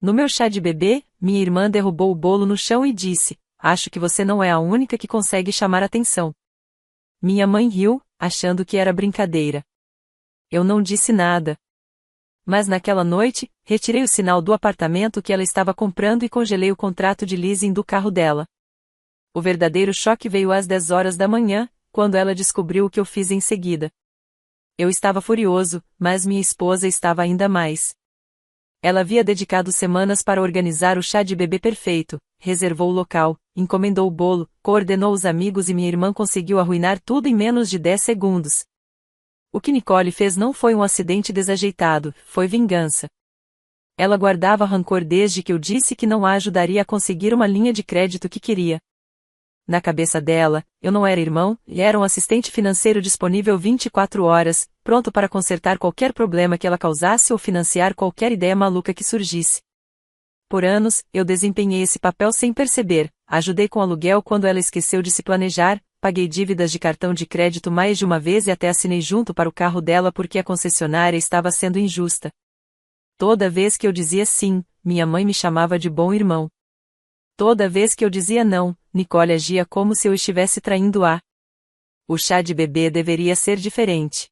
No meu chá de bebê, minha irmã derrubou o bolo no chão e disse: "Acho que você não é a única que consegue chamar atenção." Minha mãe riu, achando que era brincadeira. Eu não disse nada. Mas naquela noite, retirei o sinal do apartamento que ela estava comprando e congelei o contrato de leasing do carro dela. O verdadeiro choque veio às 10 horas da manhã, quando ela descobriu o que eu fiz em seguida. Eu estava furioso, mas minha esposa estava ainda mais. Ela havia dedicado semanas para organizar o chá de bebê perfeito, reservou o local, encomendou o bolo, coordenou os amigos e minha irmã conseguiu arruinar tudo em menos de 10 segundos. O que Nicole fez não foi um acidente desajeitado, foi vingança. Ela guardava rancor desde que eu disse que não a ajudaria a conseguir uma linha de crédito que queria. Na cabeça dela, eu não era irmão, e era um assistente financeiro disponível 24 horas, pronto para consertar qualquer problema que ela causasse ou financiar qualquer ideia maluca que surgisse. Por anos, eu desempenhei esse papel sem perceber, ajudei com aluguel quando ela esqueceu de se planejar, paguei dívidas de cartão de crédito mais de uma vez e até assinei junto para o carro dela porque a concessionária estava sendo injusta. Toda vez que eu dizia sim, minha mãe me chamava de bom irmão. Toda vez que eu dizia não, Nicole agia como se eu estivesse traindo-a. O chá de bebê deveria ser diferente.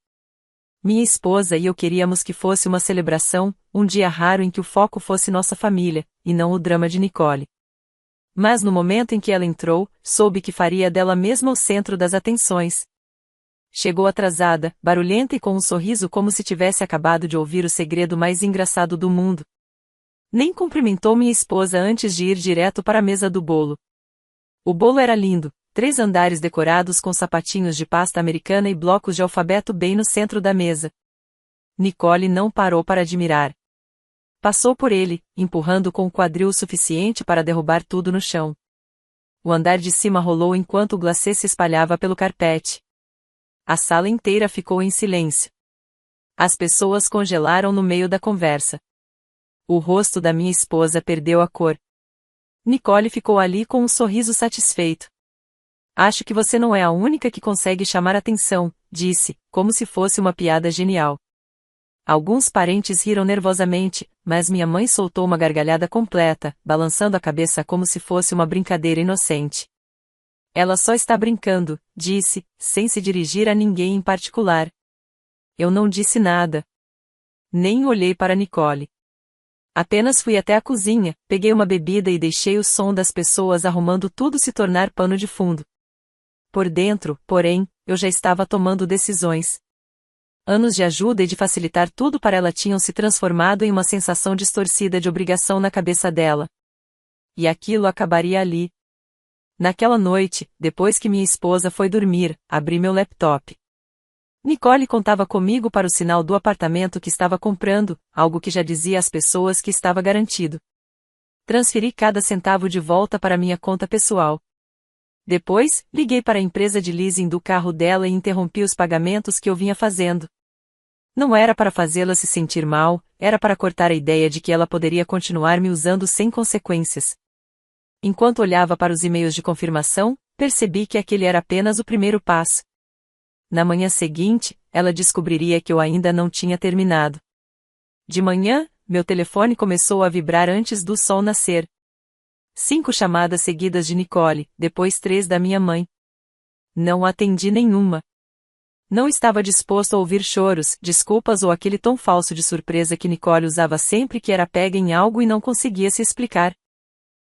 Minha esposa e eu queríamos que fosse uma celebração, um dia raro em que o foco fosse nossa família, e não o drama de Nicole. Mas no momento em que ela entrou, soube que faria dela mesma o centro das atenções. Chegou atrasada, barulhenta e com um sorriso como se tivesse acabado de ouvir o segredo mais engraçado do mundo. Nem cumprimentou minha esposa antes de ir direto para a mesa do bolo. O bolo era lindo, 3 andares decorados com sapatinhos de pasta americana e blocos de alfabeto bem no centro da mesa. Nicole não parou para admirar. Passou por ele, empurrando com o quadril o suficiente para derrubar tudo no chão. O andar de cima rolou enquanto o glacê se espalhava pelo carpete. A sala inteira ficou em silêncio. As pessoas congelaram no meio da conversa. O rosto da minha esposa perdeu a cor. Nicole ficou ali com um sorriso satisfeito. "Acho que você não é a única que consegue chamar atenção", disse, como se fosse uma piada genial. Alguns parentes riram nervosamente, mas minha mãe soltou uma gargalhada completa, balançando a cabeça como se fosse uma brincadeira inocente. "Ela só está brincando", disse, sem se dirigir a ninguém em particular. Eu não disse nada. Nem olhei para Nicole. Apenas fui até a cozinha, peguei uma bebida e deixei o som das pessoas arrumando tudo se tornar pano de fundo. Por dentro, porém, eu já estava tomando decisões. Anos de ajuda e de facilitar tudo para ela tinham se transformado em uma sensação distorcida de obrigação na cabeça dela. E aquilo acabaria ali. Naquela noite, depois que minha esposa foi dormir, abri meu laptop. Nicole contava comigo para o sinal do apartamento que estava comprando, algo que já dizia às pessoas que estava garantido. Transferi cada centavo de volta para minha conta pessoal. Depois, liguei para a empresa de leasing do carro dela e interrompi os pagamentos que eu vinha fazendo. Não era para fazê-la se sentir mal, era para cortar a ideia de que ela poderia continuar me usando sem consequências. Enquanto olhava para os e-mails de confirmação, percebi que aquele era apenas o primeiro passo. Na manhã seguinte, ela descobriria que eu ainda não tinha terminado. De manhã, meu telefone começou a vibrar antes do sol nascer. 5 chamadas seguidas de Nicole, depois 3 da minha mãe. Não atendi nenhuma. Não estava disposto a ouvir choros, desculpas ou aquele tom falso de surpresa que Nicole usava sempre que era pega em algo e não conseguia se explicar.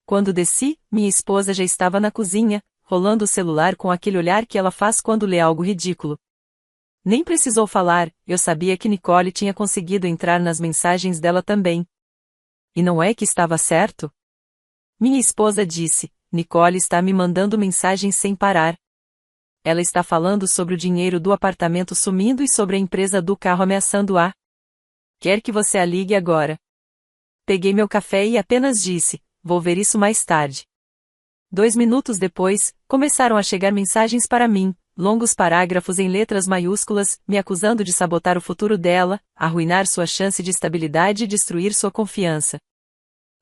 Quando desci, minha esposa já estava na cozinha, rolando o celular com aquele olhar que ela faz quando lê algo ridículo. Nem precisou falar, eu sabia que Nicole tinha conseguido entrar nas mensagens dela também. E não é que estava certo? Minha esposa disse: "Nicole está me mandando mensagens sem parar. Ela está falando sobre o dinheiro do apartamento sumindo e sobre a empresa do carro ameaçando-a. Quer que você a ligue agora." Peguei meu café e apenas disse: "Vou ver isso mais tarde." 2 minutos depois, começaram a chegar mensagens para mim, longos parágrafos em letras maiúsculas, me acusando de sabotar o futuro dela, arruinar sua chance de estabilidade e destruir sua confiança.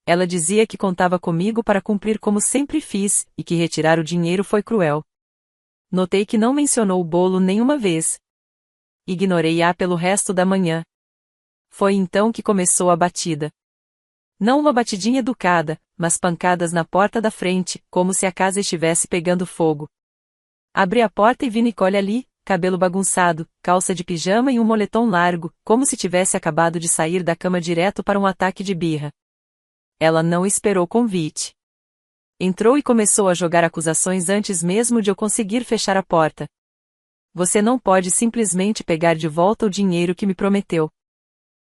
Ela dizia que contava comigo para cumprir como sempre fiz, e que retirar o dinheiro foi cruel. Notei que não mencionou o bolo nenhuma vez. Ignorei-a pelo resto da manhã. Foi então que começou a batida. Não uma batidinha educada, mas pancadas na porta da frente, como se a casa estivesse pegando fogo. Abri a porta e vi Nicole ali, cabelo bagunçado, calça de pijama e um moletom largo, como se tivesse acabado de sair da cama direto para um ataque de birra. Ela não esperou convite. Entrou e começou a jogar acusações antes mesmo de eu conseguir fechar a porta. Você não pode simplesmente pegar de volta o dinheiro que me prometeu.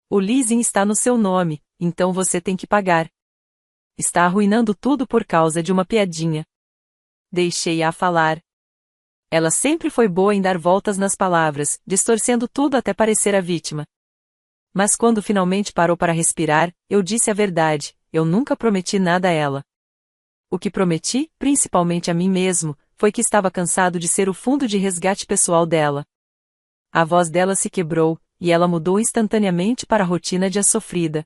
O leasing está no seu nome, então você tem que pagar. Está arruinando tudo por causa de uma piadinha. Deixei-a falar. Ela sempre foi boa em dar voltas nas palavras, distorcendo tudo até parecer a vítima. Mas quando finalmente parou para respirar, eu disse a verdade, eu nunca prometi nada a ela. O que prometi, principalmente a mim mesmo, foi que estava cansado de ser o fundo de resgate pessoal dela. A voz dela se quebrou, e ela mudou instantaneamente para a rotina de sofrida.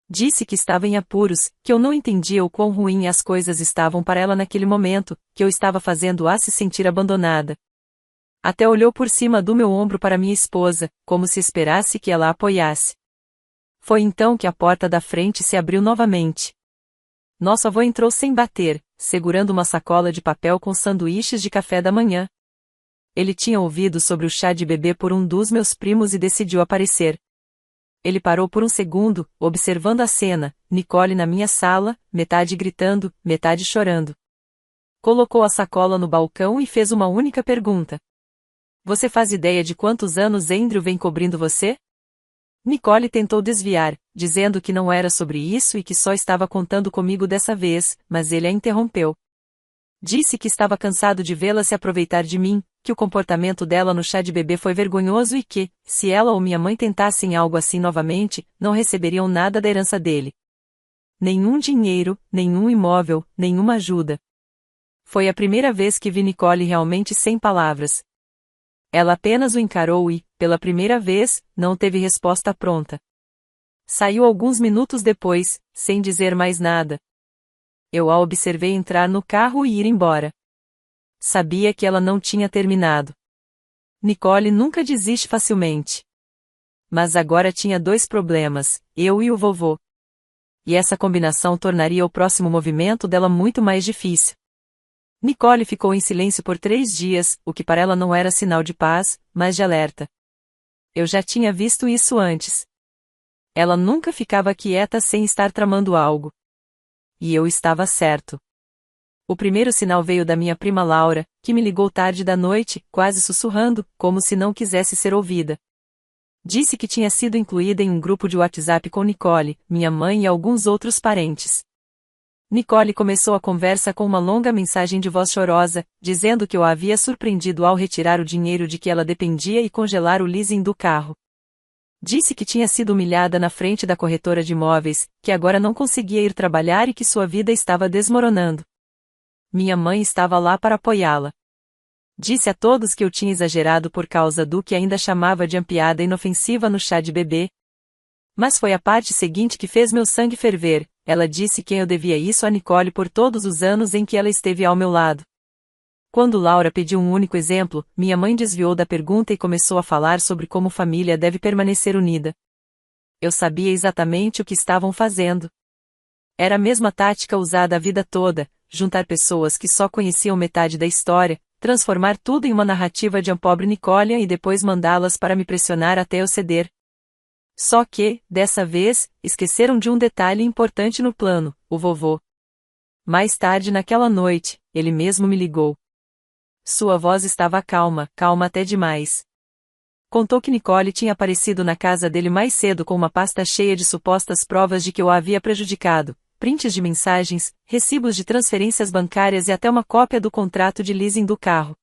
Disse que estava em apuros, que eu não entendia o quão ruim as coisas estavam para ela naquele momento, que eu estava fazendo-a se sentir abandonada. Até olhou por cima do meu ombro para minha esposa, como se esperasse que ela a apoiasse. Foi então que a porta da frente se abriu novamente. Nosso avô entrou sem bater, segurando uma sacola de papel com sanduíches de café da manhã. Ele tinha ouvido sobre o chá de bebê por um dos meus primos e decidiu aparecer. Ele parou por um segundo, observando a cena, Nicole na minha sala, metade gritando, metade chorando. Colocou a sacola no balcão e fez uma única pergunta. Você faz ideia de quantos anos Andrew vem cobrindo você? Nicole tentou desviar, dizendo que não era sobre isso e que só estava contando comigo dessa vez, mas ele a interrompeu. Disse que estava cansado de vê-la se aproveitar de mim, que o comportamento dela no chá de bebê foi vergonhoso e que, se ela ou minha mãe tentassem algo assim novamente, não receberiam nada da herança dele. Nenhum dinheiro, nenhum imóvel, nenhuma ajuda. Foi a primeira vez que vi Nicole realmente sem palavras. Ela apenas o encarou e, pela primeira vez, não teve resposta pronta. Saiu alguns minutos depois, sem dizer mais nada. Eu a observei entrar no carro e ir embora. Sabia que ela não tinha terminado. Nicole nunca desiste facilmente. Mas agora tinha dois problemas, eu e o vovô. E essa combinação tornaria o próximo movimento dela muito mais difícil. Nicole ficou em silêncio por 3 dias, o que para ela não era sinal de paz, mas de alerta. Eu já tinha visto isso antes. Ela nunca ficava quieta sem estar tramando algo. E eu estava certo. O primeiro sinal veio da minha prima Laura, que me ligou tarde da noite, quase sussurrando, como se não quisesse ser ouvida. Disse que tinha sido incluída em um grupo de WhatsApp com Nicole, minha mãe e alguns outros parentes. Nicole começou a conversa com uma longa mensagem de voz chorosa, dizendo que eu a havia surpreendido ao retirar o dinheiro de que ela dependia e congelar o leasing do carro. Disse que tinha sido humilhada na frente da corretora de imóveis, que agora não conseguia ir trabalhar e que sua vida estava desmoronando. Minha mãe estava lá para apoiá-la. Disse a todos que eu tinha exagerado por causa do que ainda chamava de piada inofensiva no chá de bebê. Mas foi a parte seguinte que fez meu sangue ferver. Ela disse que eu devia isso a Nicole por todos os anos em que ela esteve ao meu lado. Quando Laura pediu um único exemplo, minha mãe desviou da pergunta e começou a falar sobre como família deve permanecer unida. Eu sabia exatamente o que estavam fazendo. Era a mesma tática usada a vida toda, juntar pessoas que só conheciam metade da história, transformar tudo em uma narrativa de pobre Nicole e depois mandá-las para me pressionar até eu ceder. Só que, dessa vez, esqueceram de um detalhe importante no plano, o vovô. Mais tarde naquela noite, ele mesmo me ligou. Sua voz estava calma, calma até demais. Contou que Nicole tinha aparecido na casa dele mais cedo com uma pasta cheia de supostas provas de que eu a havia prejudicado, prints de mensagens, recibos de transferências bancárias e até uma cópia do contrato de leasing do carro.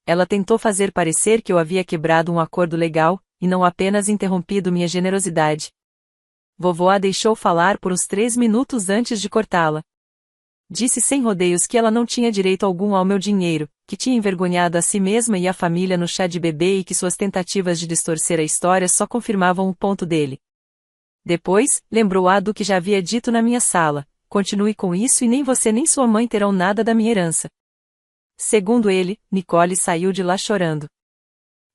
Ela tentou fazer parecer que eu havia quebrado um acordo legal, e não apenas interrompido minha generosidade. Vovó a deixou falar por uns 3 minutos antes de cortá-la. Disse sem rodeios que ela não tinha direito algum ao meu dinheiro, que tinha envergonhado a si mesma e a família no chá de bebê e que suas tentativas de distorcer a história só confirmavam o ponto dele. Depois, lembrou-a do que já havia dito na minha sala: continue com isso e nem você nem sua mãe terão nada da minha herança. Segundo ele, Nicole saiu de lá chorando.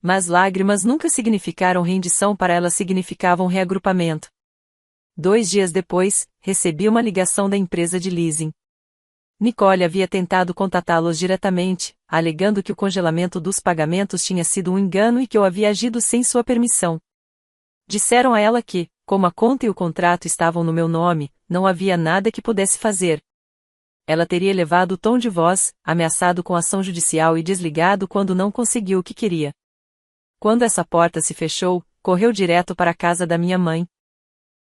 Mas lágrimas nunca significaram rendição, para ela significavam reagrupamento. 2 dias depois, recebi uma ligação da empresa de leasing. Nicole havia tentado contatá-los diretamente, alegando que o congelamento dos pagamentos tinha sido um engano e que eu havia agido sem sua permissão. Disseram a ela que, como a conta e o contrato estavam no meu nome, não havia nada que pudesse fazer. Ela teria elevado o tom de voz, ameaçado com ação judicial e desligado quando não conseguiu o que queria. Quando essa porta se fechou, correu direto para a casa da minha mãe.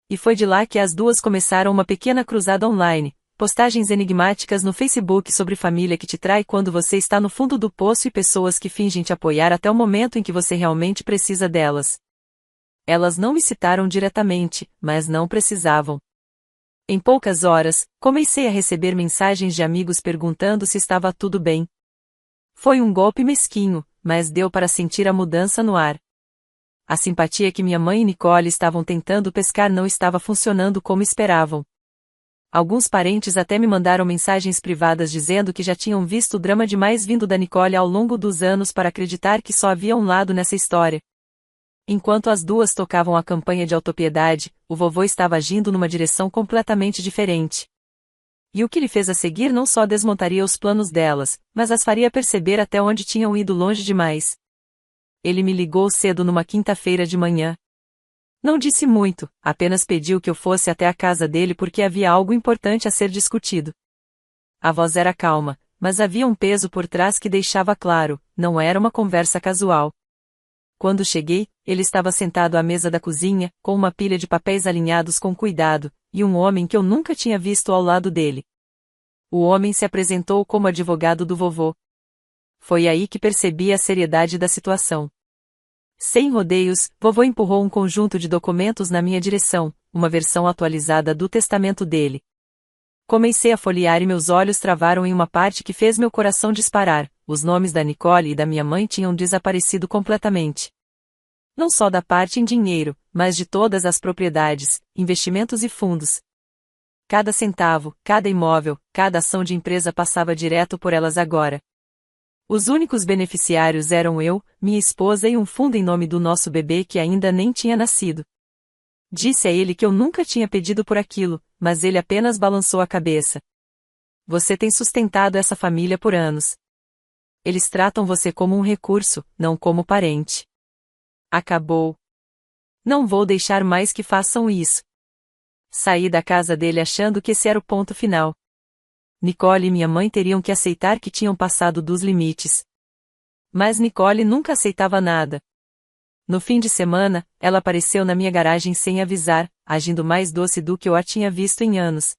E foi de lá que as duas começaram uma pequena cruzada online, postagens enigmáticas no Facebook sobre família que te trai quando você está no fundo do poço e pessoas que fingem te apoiar até o momento em que você realmente precisa delas. Elas não me citaram diretamente, mas não precisavam. Em poucas horas, comecei a receber mensagens de amigos perguntando se estava tudo bem. Foi um golpe mesquinho, mas deu para sentir a mudança no ar. A simpatia que minha mãe e Nicole estavam tentando pescar não estava funcionando como esperavam. Alguns parentes até me mandaram mensagens privadas dizendo que já tinham visto drama demais vindo da Nicole ao longo dos anos para acreditar que só havia um lado nessa história. Enquanto as duas tocavam a campanha de autopiedade, o vovô estava agindo numa direção completamente diferente. E o que lhe fez a seguir não só desmontaria os planos delas, mas as faria perceber até onde tinham ido longe demais. Ele me ligou cedo numa quinta-feira de manhã. Não disse muito, apenas pediu que eu fosse até a casa dele porque havia algo importante a ser discutido. A voz era calma, mas havia um peso por trás que deixava claro, não era uma conversa casual. Quando cheguei, ele estava sentado à mesa da cozinha, com uma pilha de papéis alinhados com cuidado, e um homem que eu nunca tinha visto ao lado dele. O homem se apresentou como advogado do vovô. Foi aí que percebi a seriedade da situação. Sem rodeios, vovô empurrou um conjunto de documentos na minha direção, uma versão atualizada do testamento dele. Comecei a folhear e meus olhos travaram em uma parte que fez meu coração disparar. Os nomes da Nicole e da minha mãe tinham desaparecido completamente. Não só da parte em dinheiro, mas de todas as propriedades, investimentos e fundos. Cada centavo, cada imóvel, cada ação de empresa passava direto por elas agora. Os únicos beneficiários eram eu, minha esposa e um fundo em nome do nosso bebê que ainda nem tinha nascido. Disse a ele que eu nunca tinha pedido por aquilo, mas ele apenas balançou a cabeça. Você tem sustentado essa família por anos. Eles tratam você como um recurso, não como parente. Acabou. Não vou deixar mais que façam isso. Saí da casa dele achando que esse era o ponto final. Nicole e minha mãe teriam que aceitar que tinham passado dos limites. Mas Nicole nunca aceitava nada. No fim de semana, ela apareceu na minha garagem sem avisar, agindo mais doce do que eu a tinha visto em anos.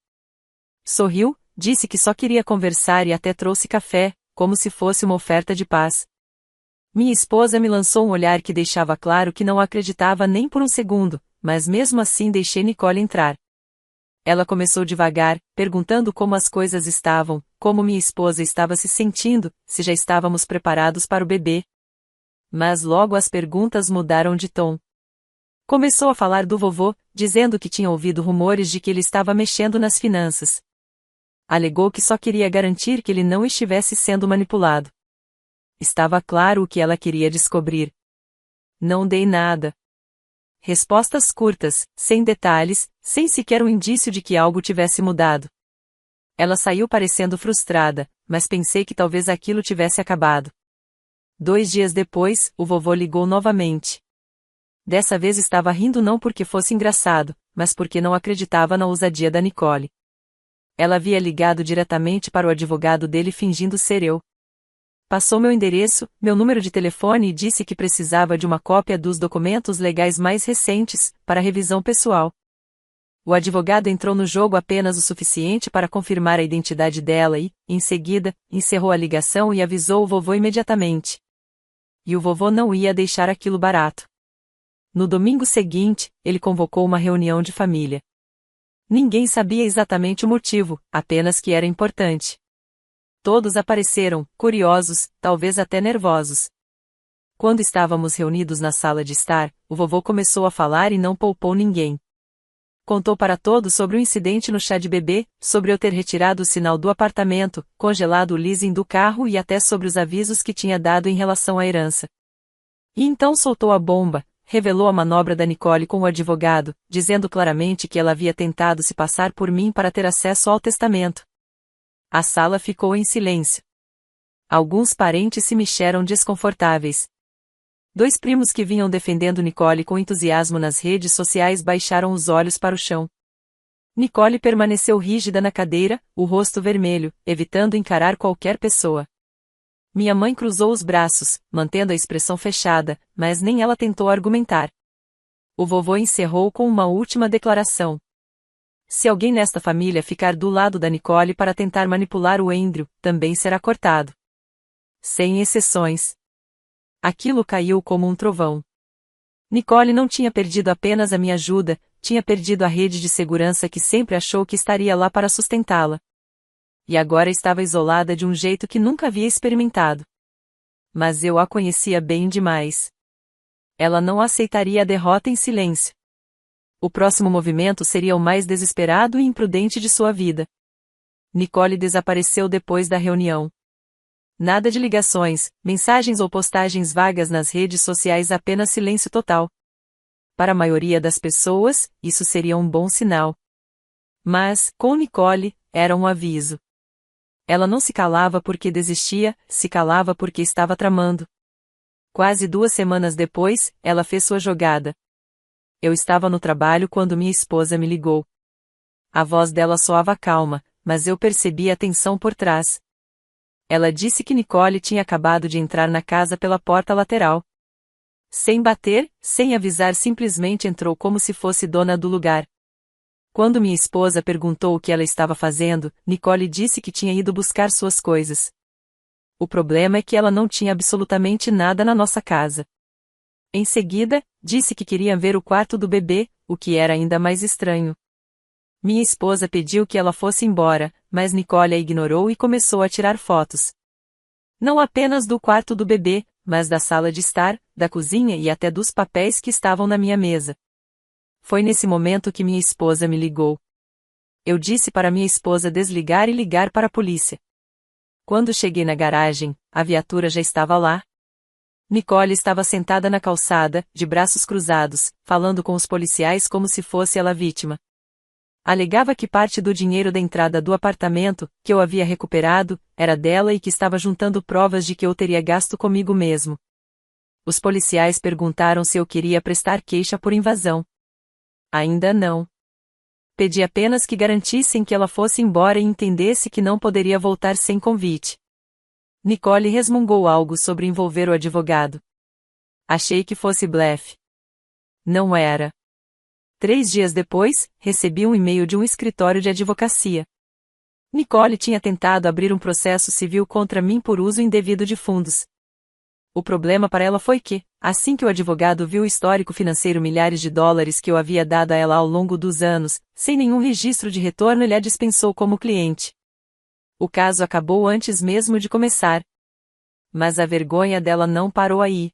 Sorriu, disse que só queria conversar e até trouxe café, como se fosse uma oferta de paz. Minha esposa me lançou um olhar que deixava claro que não acreditava nem por um segundo, mas mesmo assim deixei Nicole entrar. Ela começou devagar, perguntando como as coisas estavam, como minha esposa estava se sentindo, se já estávamos preparados para o bebê. Mas logo as perguntas mudaram de tom. Começou a falar do vovô, dizendo que tinha ouvido rumores de que ele estava mexendo nas finanças. Alegou que só queria garantir que ele não estivesse sendo manipulado. Estava claro o que ela queria descobrir. Não dei nada. Respostas curtas, sem detalhes, sem sequer um indício de que algo tivesse mudado. Ela saiu parecendo frustrada, mas pensei que talvez aquilo tivesse acabado. 2 dias depois, o vovô ligou novamente. Dessa vez estava rindo não porque fosse engraçado, mas porque não acreditava na ousadia da Nicole. Ela havia ligado diretamente para o advogado dele fingindo ser eu. Passou meu endereço, meu número de telefone e disse que precisava de uma cópia dos documentos legais mais recentes, para revisão pessoal. O advogado entrou no jogo apenas o suficiente para confirmar a identidade dela e, em seguida, encerrou a ligação e avisou o vovô imediatamente. E o vovô não ia deixar aquilo barato. No domingo seguinte, ele convocou uma reunião de família. Ninguém sabia exatamente o motivo, apenas que era importante. Todos apareceram, curiosos, talvez até nervosos. Quando estávamos reunidos na sala de estar, o vovô começou a falar e não poupou ninguém. Contou para todos sobre o incidente no chá de bebê, sobre eu ter retirado o sinal do apartamento, congelado o leasing do carro e até sobre os avisos que tinha dado em relação à herança. E então soltou a bomba, revelou a manobra da Nicole com o advogado, dizendo claramente que ela havia tentado se passar por mim para ter acesso ao testamento. A sala ficou em silêncio. Alguns parentes se mexeram desconfortáveis. 2 primos que vinham defendendo Nicole com entusiasmo nas redes sociais baixaram os olhos para o chão. Nicole permaneceu rígida na cadeira, o rosto vermelho, evitando encarar qualquer pessoa. Minha mãe cruzou os braços, mantendo a expressão fechada, mas nem ela tentou argumentar. O vovô encerrou com uma última declaração. Se alguém nesta família ficar do lado da Nicole para tentar manipular o Andrew, também será cortado. Sem exceções. Aquilo caiu como um trovão. Nicole não tinha perdido apenas a minha ajuda, tinha perdido a rede de segurança que sempre achou que estaria lá para sustentá-la. E agora estava isolada de um jeito que nunca havia experimentado. Mas eu a conhecia bem demais. Ela não aceitaria a derrota em silêncio. O próximo movimento seria o mais desesperado e imprudente de sua vida. Nicole desapareceu depois da reunião. Nada de ligações, mensagens ou postagens vagas nas redes sociais, apenas silêncio total. Para a maioria das pessoas, isso seria um bom sinal. Mas, com Nicole, era um aviso. Ela não se calava porque desistia, se calava porque estava tramando. Quase 2 semanas depois, ela fez sua jogada. Eu estava no trabalho quando minha esposa me ligou. A voz dela soava calma, mas eu percebi a tensão por trás. Ela disse que Nicole tinha acabado de entrar na casa pela porta lateral. Sem bater, sem avisar, simplesmente entrou como se fosse dona do lugar. Quando minha esposa perguntou o que ela estava fazendo, Nicole disse que tinha ido buscar suas coisas. O problema é que ela não tinha absolutamente nada na nossa casa. Em seguida, disse que queria ver o quarto do bebê, o que era ainda mais estranho. Minha esposa pediu que ela fosse embora, mas Nicole a ignorou e começou a tirar fotos. Não apenas do quarto do bebê, mas da sala de estar, da cozinha e até dos papéis que estavam na minha mesa. Foi nesse momento que minha esposa me ligou. Eu disse para minha esposa desligar e ligar para a polícia. Quando cheguei na garagem, a viatura já estava lá. Nicole estava sentada na calçada, de braços cruzados, falando com os policiais como se fosse ela a vítima. Alegava que parte do dinheiro da entrada do apartamento, que eu havia recuperado, era dela e que estava juntando provas de que eu teria gasto comigo mesmo. Os policiais perguntaram se eu queria prestar queixa por invasão. Ainda não. Pedi apenas que garantissem que ela fosse embora e entendesse que não poderia voltar sem convite. Nicole resmungou algo sobre envolver o advogado. Achei que fosse blefe. Não era. 3 dias depois, recebi um e-mail de um escritório de advocacia. Nicole tinha tentado abrir um processo civil contra mim por uso indevido de fundos. O problema para ela foi que, assim que o advogado viu o histórico financeiro, milhares de dólares que eu havia dado a ela ao longo dos anos, sem nenhum registro de retorno, ele a dispensou como cliente. O caso acabou antes mesmo de começar. Mas a vergonha dela não parou aí.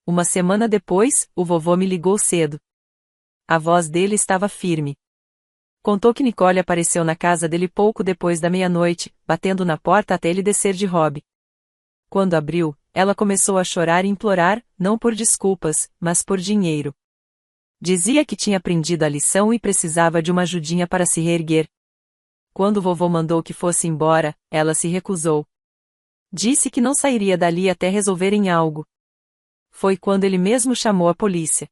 Uma semana depois, o vovô me ligou cedo. A voz dele estava firme. Contou que Nicole apareceu na casa dele pouco depois da meia-noite, batendo na porta até ele descer de hobby. Quando abriu, ela começou a chorar e implorar, não por desculpas, mas por dinheiro. Dizia que tinha aprendido a lição e precisava de uma ajudinha para se reerguer. Quando o vovô mandou que fosse embora, ela se recusou. Disse que não sairia dali até resolverem algo. Foi quando ele mesmo chamou a polícia.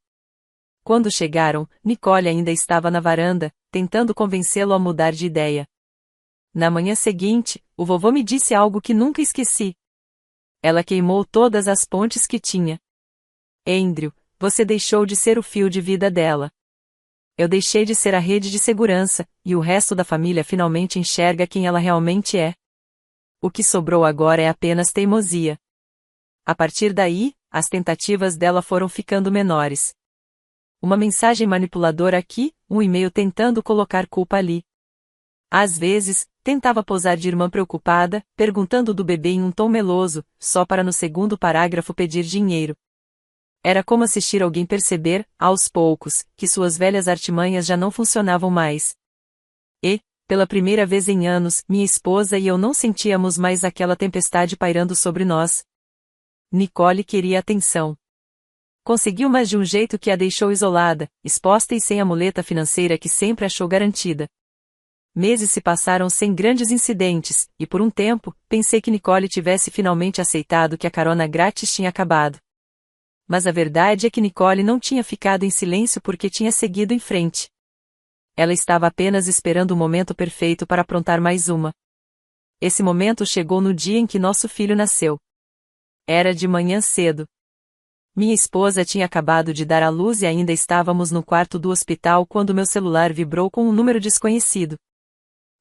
Quando chegaram, Nicole ainda estava na varanda, tentando convencê-lo a mudar de ideia. Na manhã seguinte, o vovô me disse algo que nunca esqueci. Ela queimou todas as pontes que tinha. Andrew, você deixou de ser o fio de vida dela. Eu deixei de ser a rede de segurança, e o resto da família finalmente enxerga quem ela realmente é. O que sobrou agora é apenas teimosia. A partir daí, as tentativas dela foram ficando menores. Uma mensagem manipuladora aqui, um e-mail tentando colocar culpa ali. Às vezes, tentava posar de irmã preocupada, perguntando do bebê em um tom meloso, só para no segundo parágrafo pedir dinheiro. Era como assistir alguém perceber, aos poucos, que suas velhas artimanhas já não funcionavam mais. E, pela primeira vez em anos, minha esposa e eu não sentíamos mais aquela tempestade pairando sobre nós. Nicole queria atenção. Conseguiu, mas de um jeito que a deixou isolada, exposta e sem a muleta financeira que sempre achou garantida. Meses se passaram sem grandes incidentes, e por um tempo, pensei que Nicole tivesse finalmente aceitado que a carona grátis tinha acabado. Mas a verdade é que Nicole não tinha ficado em silêncio porque tinha seguido em frente. Ela estava apenas esperando o momento perfeito para aprontar mais uma. Esse momento chegou no dia em que nosso filho nasceu. Era de manhã cedo. Minha esposa tinha acabado de dar à luz e ainda estávamos no quarto do hospital quando meu celular vibrou com um número desconhecido.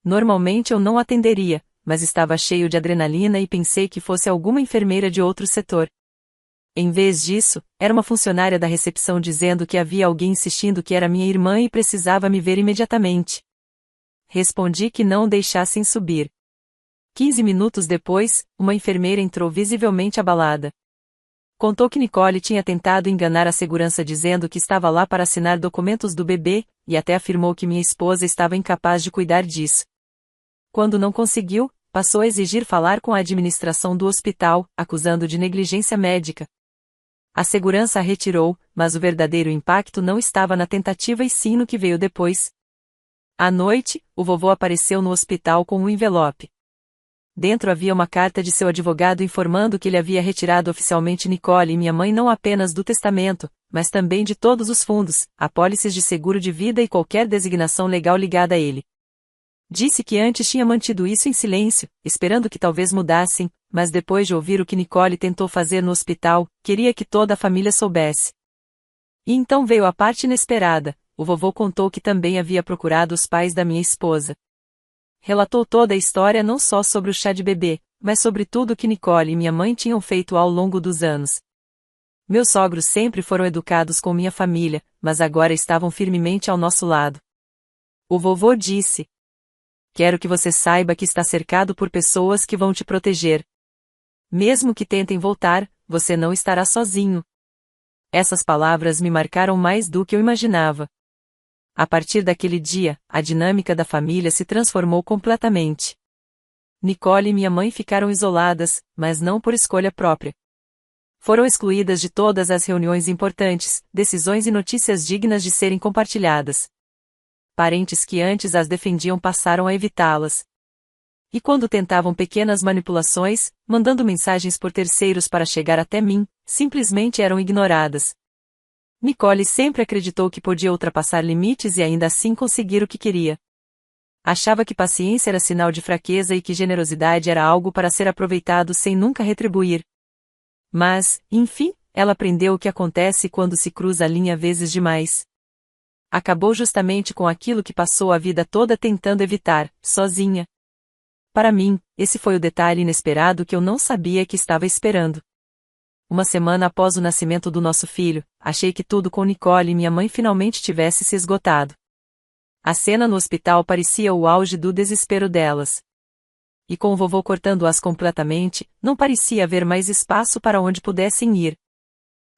Normalmente eu não atenderia, mas estava cheio de adrenalina e pensei que fosse alguma enfermeira de outro setor. Em vez disso, era uma funcionária da recepção dizendo que havia alguém insistindo que era minha irmã e precisava me ver imediatamente. Respondi que não deixassem subir. 15 minutos depois, uma enfermeira entrou visivelmente abalada. Contou que Nicole tinha tentado enganar a segurança dizendo que estava lá para assinar documentos do bebê, e até afirmou que minha esposa estava incapaz de cuidar disso. Quando não conseguiu, passou a exigir falar com a administração do hospital, acusando de negligência médica. A segurança a retirou, mas o verdadeiro impacto não estava na tentativa e sim no que veio depois. À noite, o vovô apareceu no hospital com um envelope. Dentro havia uma carta de seu advogado informando que ele havia retirado oficialmente Nicole e minha mãe não apenas do testamento, mas também de todos os fundos, apólices de seguro de vida e qualquer designação legal ligada a ele. Disse que antes tinha mantido isso em silêncio, esperando que talvez mudassem, mas depois de ouvir o que Nicole tentou fazer no hospital, queria que toda a família soubesse. E então veio a parte inesperada, o vovô contou que também havia procurado os pais da minha esposa. Relatou toda a história não só sobre o chá de bebê, mas sobre tudo que Nicole e minha mãe tinham feito ao longo dos anos. Meus sogros sempre foram educados com minha família, mas agora estavam firmemente ao nosso lado. O vovô disse: "Quero que você saiba que está cercado por pessoas que vão te proteger. Mesmo que tentem voltar, você não estará sozinho." Essas palavras me marcaram mais do que eu imaginava. A partir daquele dia, a dinâmica da família se transformou completamente. Nicole e minha mãe ficaram isoladas, mas não por escolha própria. Foram excluídas de todas as reuniões importantes, decisões e notícias dignas de serem compartilhadas. Parentes que antes as defendiam passaram a evitá-las. E quando tentavam pequenas manipulações, mandando mensagens por terceiros para chegar até mim, simplesmente eram ignoradas. Nicole sempre acreditou que podia ultrapassar limites e ainda assim conseguir o que queria. Achava que paciência era sinal de fraqueza e que generosidade era algo para ser aproveitado sem nunca retribuir. Mas, enfim, ela aprendeu o que acontece quando se cruza a linha vezes demais. Acabou justamente com aquilo que passou a vida toda tentando evitar, sozinha. Para mim, esse foi o detalhe inesperado que eu não sabia que estava esperando. Uma semana após o nascimento do nosso filho, achei que tudo com Nicole e minha mãe finalmente tivesse se esgotado. A cena no hospital parecia o auge do desespero delas. E com o vovô cortando-as completamente, não parecia haver mais espaço para onde pudessem ir.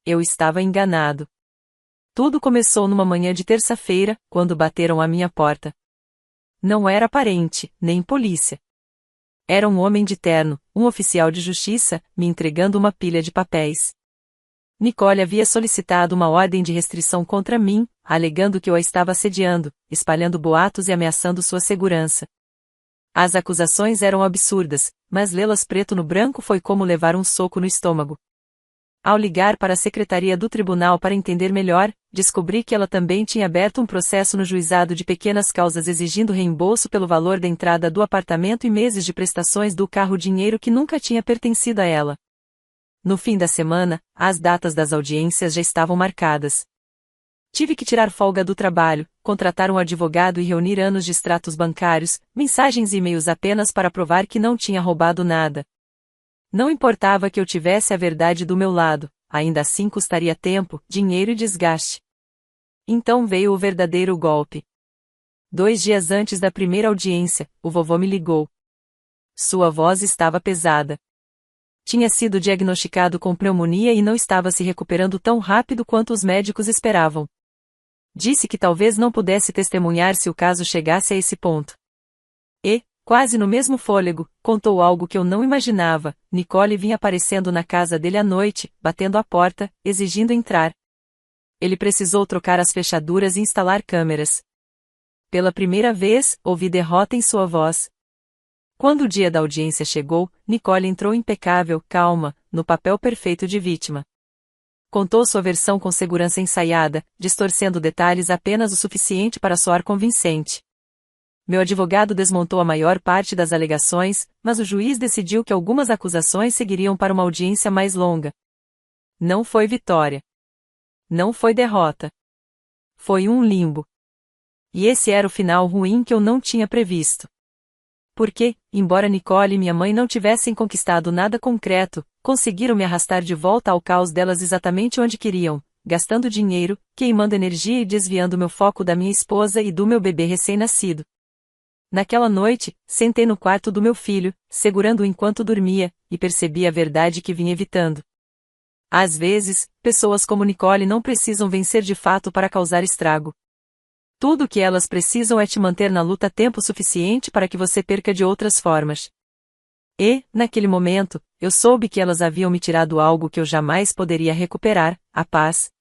Eu estava enganado. Tudo começou numa manhã de terça-feira, quando bateram à minha porta. Não era parente, nem polícia. Era um homem de terno, um oficial de justiça, me entregando uma pilha de papéis. Nicole havia solicitado uma ordem de restrição contra mim, alegando que eu a estava assediando, espalhando boatos e ameaçando sua segurança. As acusações eram absurdas, mas lê-las preto no branco foi como levar um soco no estômago. Ao ligar para a secretaria do tribunal para entender melhor, descobri que ela também tinha aberto um processo no juizado de pequenas causas exigindo reembolso pelo valor da entrada do apartamento e meses de prestações do carro, dinheiro que nunca tinha pertencido a ela. No fim da semana, as datas das audiências já estavam marcadas. Tive que tirar folga do trabalho, contratar um advogado e reunir anos de extratos bancários, mensagens e e-mails apenas para provar que não tinha roubado nada. Não importava que eu tivesse a verdade do meu lado, ainda assim custaria tempo, dinheiro e desgaste. Então veio o verdadeiro golpe. 2 dias antes da primeira audiência, o vovô me ligou. Sua voz estava pesada. Tinha sido diagnosticado com pneumonia e não estava se recuperando tão rápido quanto os médicos esperavam. Disse que talvez não pudesse testemunhar se o caso chegasse a esse ponto. E, Quase no mesmo fôlego, contou algo que eu não imaginava. Nicole vinha aparecendo na casa dele à noite, batendo à porta, exigindo entrar. Ele precisou trocar as fechaduras e instalar câmeras. Pela primeira vez, ouvi derrota em sua voz. Quando o dia da audiência chegou, Nicole entrou impecável, calma, no papel perfeito de vítima. Contou sua versão com segurança ensaiada, distorcendo detalhes apenas o suficiente para soar convincente. Meu advogado desmontou a maior parte das alegações, mas o juiz decidiu que algumas acusações seguiriam para uma audiência mais longa. Não foi vitória. Não foi derrota. Foi um limbo. E esse era o final ruim que eu não tinha previsto. Porque, embora Nicole e minha mãe não tivessem conquistado nada concreto, conseguiram me arrastar de volta ao caos delas exatamente onde queriam, gastando dinheiro, queimando energia e desviando meu foco da minha esposa e do meu bebê recém-nascido. Naquela noite, sentei no quarto do meu filho, segurando-o enquanto dormia, e percebi a verdade que vinha evitando. Às vezes, pessoas como Nicole não precisam vencer de fato para causar estrago. Tudo o que elas precisam é te manter na luta tempo suficiente para que você perca de outras formas. E, naquele momento, eu soube que elas haviam me tirado algo que eu jamais poderia recuperar, a paz.